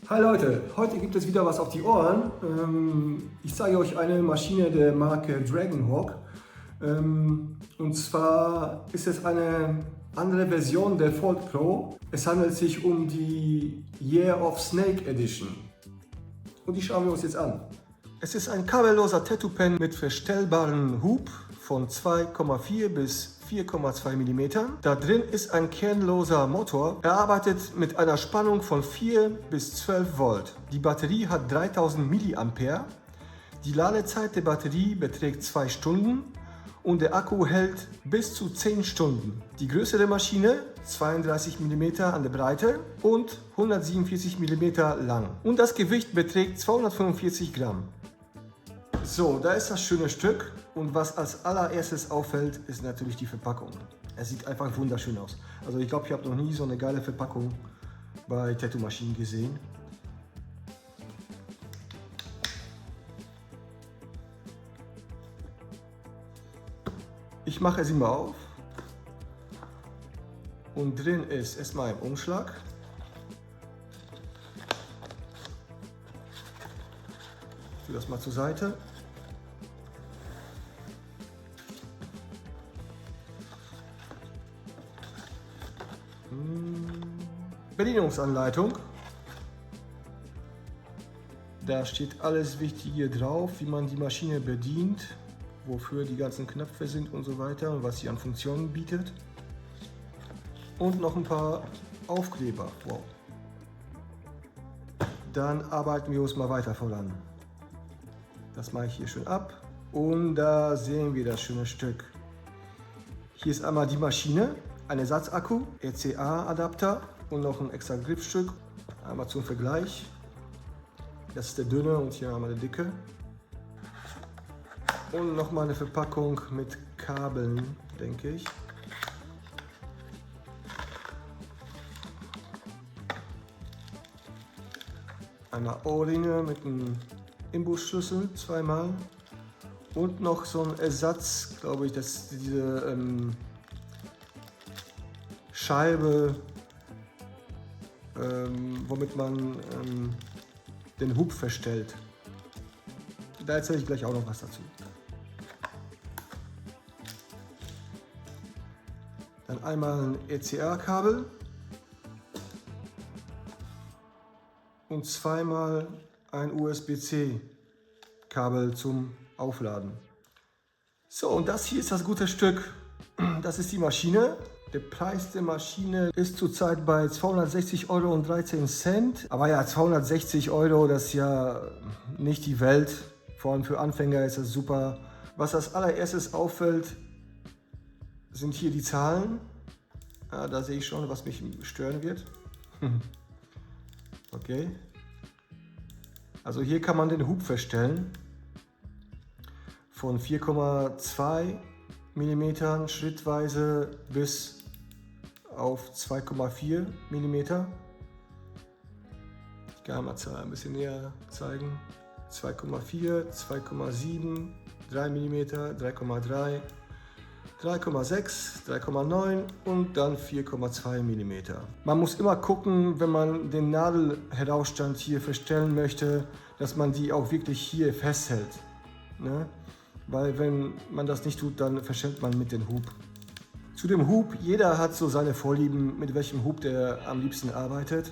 Hi Leute, heute gibt es wieder was auf die Ohren. Ich zeige euch eine Maschine der Marke Dragonhawk. Und zwar ist es eine andere Version der Fold Pro. Es handelt sich um die Year of Snake Edition. Und die schauen wir uns jetzt an. Es ist ein kabelloser Tattoo Pen mit verstellbaren Hub von 2,4 bis 4,2 mm. Da drin ist ein kernloser Motor. Er arbeitet mit einer Spannung von 4 bis 12 Volt. Die Batterie hat 3000 mA. Die Ladezeit der Batterie beträgt 2 Stunden und der Akku hält bis zu 10 Stunden. Die Größe der Maschine 32 mm an der Breite und 147 mm lang. Und das Gewicht beträgt 245 Gramm. So, da ist das schöne Stück und was als allererstes auffällt, ist natürlich die Verpackung. Es sieht einfach wunderschön aus. Also ich glaube, ich habe noch nie so eine geile Verpackung bei Tattoo-Maschinen gesehen. Ich mache sie mal auf und drin ist erstmal ein Umschlag. Ich tue das mal zur Seite. Bedienungsanleitung. Da steht alles Wichtige drauf, wie man die Maschine bedient, wofür die ganzen Knöpfe sind und so weiter und was sie an Funktionen bietet. Und noch ein paar Aufkleber. Wow. Dann arbeiten wir uns mal weiter voran. Das mache ich hier schön ab und da sehen wir das schöne Stück. Hier ist einmal die Maschine, ein Ersatzakku, RCA-Adapter und noch ein extra Griffstück. Einmal zum Vergleich. Das ist der dünne und hier haben wir der dicke. Und nochmal eine Verpackung mit Kabeln, denke ich. Einmal Ohrringe mit einem Imbusschlüssel, zweimal. Und noch so ein Ersatz, glaube ich, das ist diese Scheibe, womit man den Hub verstellt. Da erzähle ich gleich auch noch was dazu. Dann einmal ein RCA-Kabel und zweimal ein USB-C-Kabel zum Aufladen. So, und das hier ist das gute Stück. Das ist die Maschine. Der Preis der Maschine ist zurzeit bei 260,13 €. Aber ja, 260 €, das ist ja nicht die Welt. Vor allem für Anfänger ist das super. Was als allererstes auffällt, sind hier die Zahlen. Ja, da sehe ich schon, was mich stören wird. Okay. Also hier kann man den Hub verstellen. Von 4,2 mm schrittweise bis auf 2,4 mm. Ich kann mal ein bisschen näher zeigen. 2,4, 2,7, 3 mm, 3,3, 3,6, 3,9 und dann 4,2 mm. Man muss immer gucken, wenn man den Nadelherausstand hier verstellen möchte, dass man die auch wirklich hier festhält. Ne? Weil wenn man das nicht tut, dann verschenkt man mit dem Hub. Zu dem Hub, jeder hat so seine Vorlieben, mit welchem Hub der am liebsten arbeitet.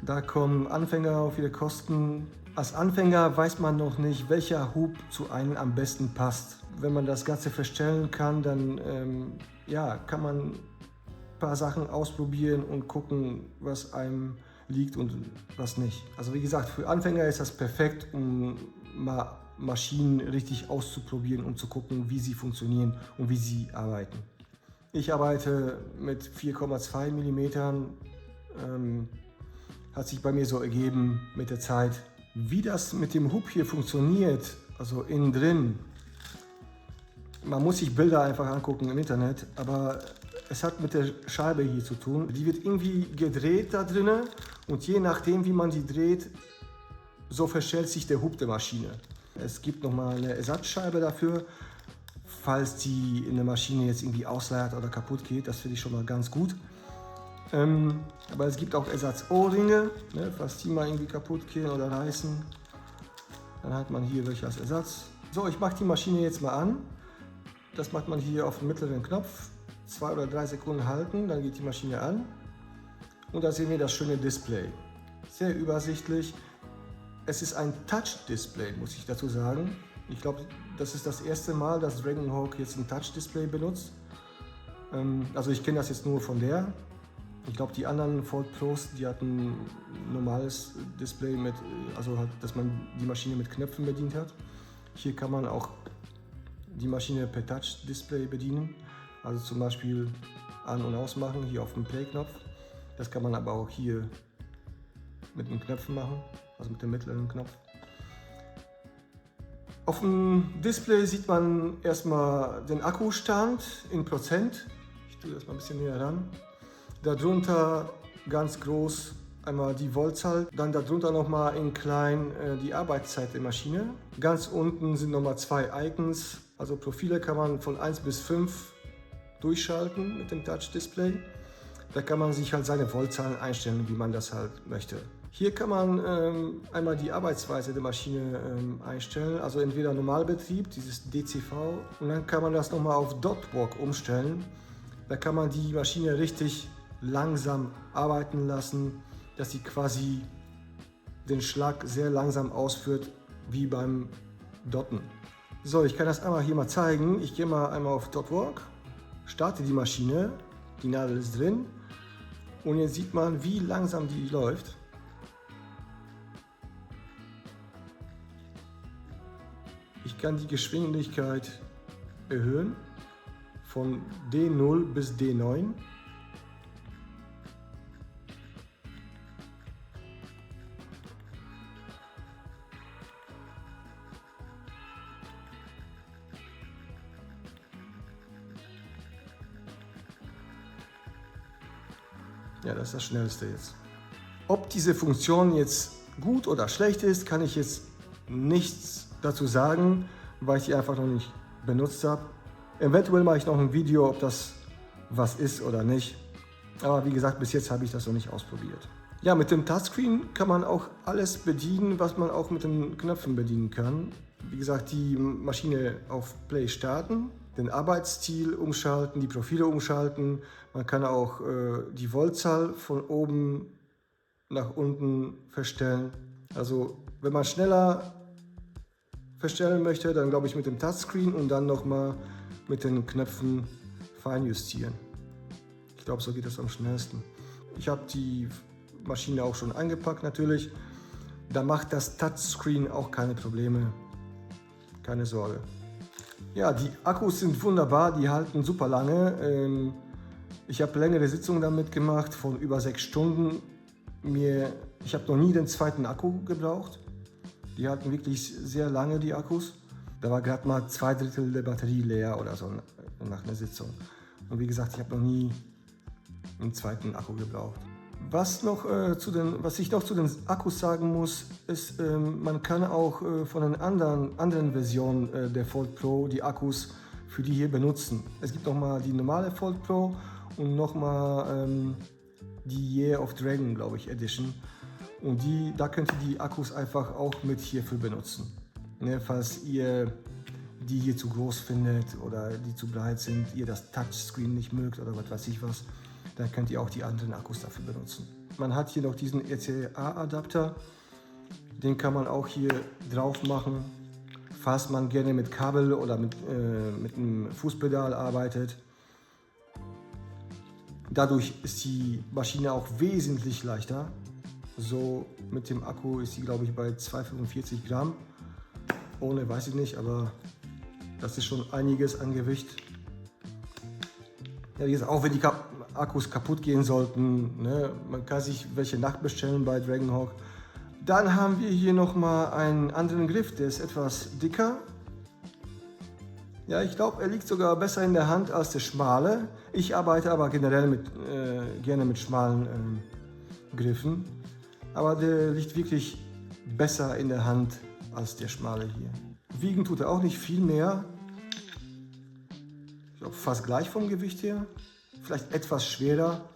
Da kommen Anfänger auf ihre Kosten. Als Anfänger weiß man noch nicht, welcher Hub zu einem am besten passt. Wenn man das Ganze verstellen kann, dann ja, kann man ein paar Sachen ausprobieren und gucken, was einem liegt und was nicht. Also wie gesagt, für Anfänger ist das perfekt, um mal Maschinen richtig auszuprobieren und zu gucken, wie sie funktionieren und wie sie arbeiten. Ich arbeite mit 4,2 mm, hat sich bei mir so ergeben mit der Zeit. Wie das mit dem Hub hier funktioniert, also innen drin, man muss sich Bilder einfach angucken im Internet, aber es hat mit der Scheibe hier zu tun. Die wird irgendwie gedreht da drinnen und je nachdem, wie man sie dreht, so verstellt sich der Hub der Maschine. Es gibt nochmal eine Ersatzscheibe dafür, falls die in der Maschine jetzt irgendwie ausleiert oder kaputt geht. Das finde ich schon mal ganz gut. Aber es gibt auch Ersatz-Ohrringe, ne, falls die mal irgendwie kaputt gehen oder reißen. Dann hat man hier welche als Ersatz. So, ich mache die Maschine jetzt mal an. Das macht man hier auf dem mittleren Knopf. 2 oder 3 Sekunden halten, dann geht die Maschine an. Und da sehen wir das schöne Display. Sehr übersichtlich. Es ist ein Touch-Display, muss ich dazu sagen. Ich glaube, das ist das erste Mal, dass Dragonhawk jetzt ein Touch-Display benutzt. Also ich kenne das jetzt nur von der. Ich glaube, die anderen Fold Pros, die hatten ein normales Display mit, also halt, dass man die Maschine mit Knöpfen bedient hat. Hier kann man auch die Maschine per Touch-Display bedienen. Also zum Beispiel an- und ausmachen, hier auf dem Play-Knopf. Das kann man aber auch hier mit den Knöpfen machen, also mit dem mittleren Knopf. Auf dem Display sieht man erstmal den Akkustand in Prozent. Ich tue das mal ein bisschen näher ran. Darunter ganz groß einmal die Voltzahl, dann darunter nochmal in klein die Arbeitszeit der Maschine. Ganz unten sind nochmal 2 Icons, also Profile kann man von 1 bis 5 durchschalten mit dem Touch-Display. Da kann man sich halt seine Voltzahlen einstellen, wie man das halt möchte. Hier kann man einmal die Arbeitsweise der Maschine einstellen, also entweder Normalbetrieb, dieses DCV, und dann kann man das nochmal auf Dot Walk umstellen. Da kann man die Maschine richtig langsam arbeiten lassen, dass sie quasi den Schlag sehr langsam ausführt, wie beim Dotten. So, ich kann das einmal hier mal zeigen. Ich gehe mal einmal auf Dot Walk, starte die Maschine, die Nadel ist drin und jetzt sieht man, wie langsam die läuft. Ich kann die Geschwindigkeit erhöhen von D0 bis D9. Ja, das ist das Schnellste jetzt. Ob diese Funktion jetzt gut oder schlecht ist, kann ich jetzt nichts dazu sagen, weil ich die einfach noch nicht benutzt habe. Eventuell mache ich noch ein Video, ob das was ist oder nicht. Aber wie gesagt, bis jetzt habe ich das noch nicht ausprobiert. Ja, mit dem Touchscreen kann man auch alles bedienen, was man auch mit den Knöpfen bedienen kann. Wie gesagt, die Maschine auf Play starten, den Arbeitsstil umschalten, die Profile umschalten. Man kann auch die Voltzahl von oben nach unten verstellen. Also wenn man schneller verstellen möchte, dann glaube ich mit dem Touchscreen und dann nochmal mit den Knöpfen feinjustieren. Ich glaube, so geht das am schnellsten. Ich habe die Maschine auch schon eingepackt natürlich. Da macht das Touchscreen auch keine Probleme. Keine Sorge. Ja, die Akkus sind wunderbar, die halten super lange. Ich habe längere Sitzungen damit gemacht, von über 6 Stunden. Ich habe noch nie den zweiten Akku gebraucht. Die halten wirklich sehr lange, die Akkus. Da war gerade mal 2/3 der Batterie leer oder so nach einer Sitzung. Und wie gesagt, ich habe noch nie einen zweiten Akku gebraucht. Was ich noch zu den Akkus sagen muss, ist, man kann auch von den anderen Versionen der Fold Pro die Akkus für die hier benutzen. Es gibt nochmal die normale Fold Pro und nochmal die Year of Dragon, glaube ich, Edition. Und da könnt ihr die Akkus einfach auch mit hierfür benutzen. Ne, falls ihr die hier zu groß findet oder die zu breit sind, ihr das Touchscreen nicht mögt oder was weiß ich was, dann könnt ihr auch die anderen Akkus dafür benutzen. Man hat hier noch diesen RCA-Adapter, den kann man auch hier drauf machen, falls man gerne mit Kabel oder mit einem Fußpedal arbeitet. Dadurch ist die Maschine auch wesentlich leichter. So mit dem Akku ist sie, glaube ich, bei 245 Gramm. Ohne weiß ich nicht, aber das ist schon einiges an Gewicht. Ja, wie gesagt, auch wenn die Akkus kaputt gehen sollten, ne, man kann sich welche nachbestellen bei Dragonhawk. Dann haben wir hier nochmal einen anderen Griff, der ist etwas dicker. Ja, ich glaube, er liegt sogar besser in der Hand als der schmale. Ich arbeite aber generell gerne mit schmalen Griffen. Aber der liegt wirklich besser in der Hand als der schmale hier. Wiegen tut er auch nicht viel mehr. Ich glaube, fast gleich vom Gewicht her. Vielleicht etwas schwerer.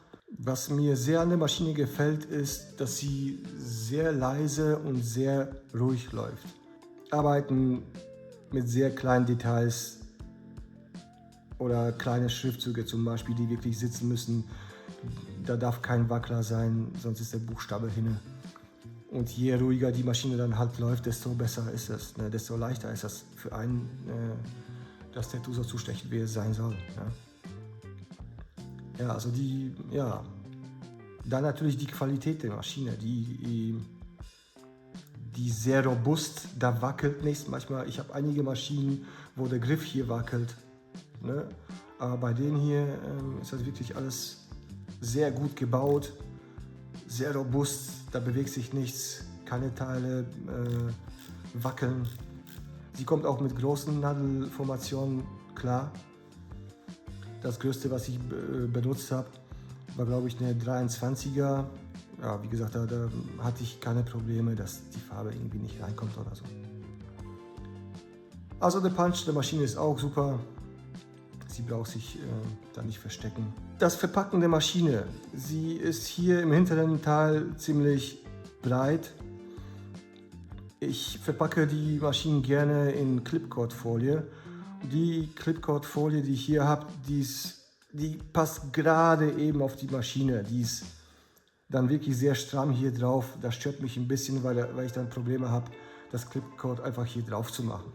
Was mir sehr an der Maschine gefällt, ist, dass sie sehr leise und sehr ruhig läuft. Arbeiten mit sehr kleinen Details oder kleine Schriftzüge zum Beispiel, die wirklich sitzen müssen. Da darf kein Wackler sein, sonst ist der Buchstabe hinne. Und je ruhiger die Maschine dann halt läuft, desto besser ist es, ne? Desto leichter ist das für einen, das Tattoo so zustechen, wie es sein soll. Ja, also dann natürlich die Qualität der Maschine, die sehr robust, da wackelt nichts. Manchmal, ich habe einige Maschinen, wo der Griff hier wackelt, ne? Aber bei denen hier ist das wirklich alles sehr gut gebaut, sehr robust, da bewegt sich nichts, keine Teile wackeln. Sie kommt auch mit großen Nadelformationen klar. Das größte, was ich benutzt habe, war, glaube ich, eine 23er. Ja, wie gesagt, da hatte ich keine Probleme, dass die Farbe irgendwie nicht reinkommt oder so. Also der Punch der Maschine ist auch super. Sie braucht sich da nicht verstecken. Das Verpacken der Maschine. Sie ist hier im hinteren Teil ziemlich breit. Ich verpacke die Maschinen gerne in Clipcord-Folie. Die Clipcord-Folie, die ich hier habe, die passt gerade eben auf die Maschine. Die ist dann wirklich sehr stramm hier drauf. Das stört mich ein bisschen, weil ich dann Probleme habe, das Clipcord einfach hier drauf zu machen.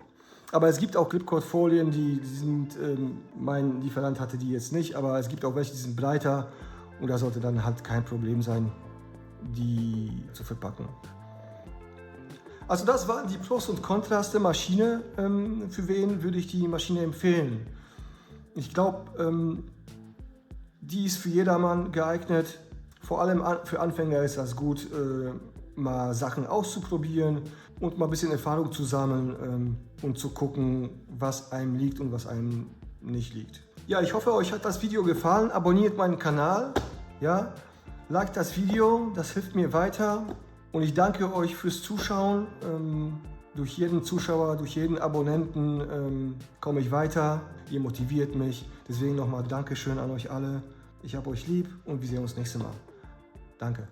Aber es gibt auch Clipcord-Folien, die sind, mein Lieferant hatte die jetzt nicht, aber es gibt auch welche, die sind breiter und da sollte dann halt kein Problem sein, die zu verpacken. Also das waren die Pros und Kontras der Maschine. Für wen würde ich die Maschine empfehlen? Ich glaube, die ist für jedermann geeignet. Vor allem für Anfänger ist das gut, mal Sachen auszuprobieren und mal ein bisschen Erfahrung zu sammeln und zu gucken, was einem liegt und was einem nicht liegt. Ja, ich hoffe, euch hat das Video gefallen. Abonniert meinen Kanal, ja, liked das Video, das hilft mir weiter. Und ich danke euch fürs Zuschauen. Durch jeden Zuschauer, durch jeden Abonnenten komme ich weiter. Ihr motiviert mich. Deswegen nochmal Dankeschön an euch alle. Ich habe euch lieb und wir sehen uns nächstes Mal. Danke.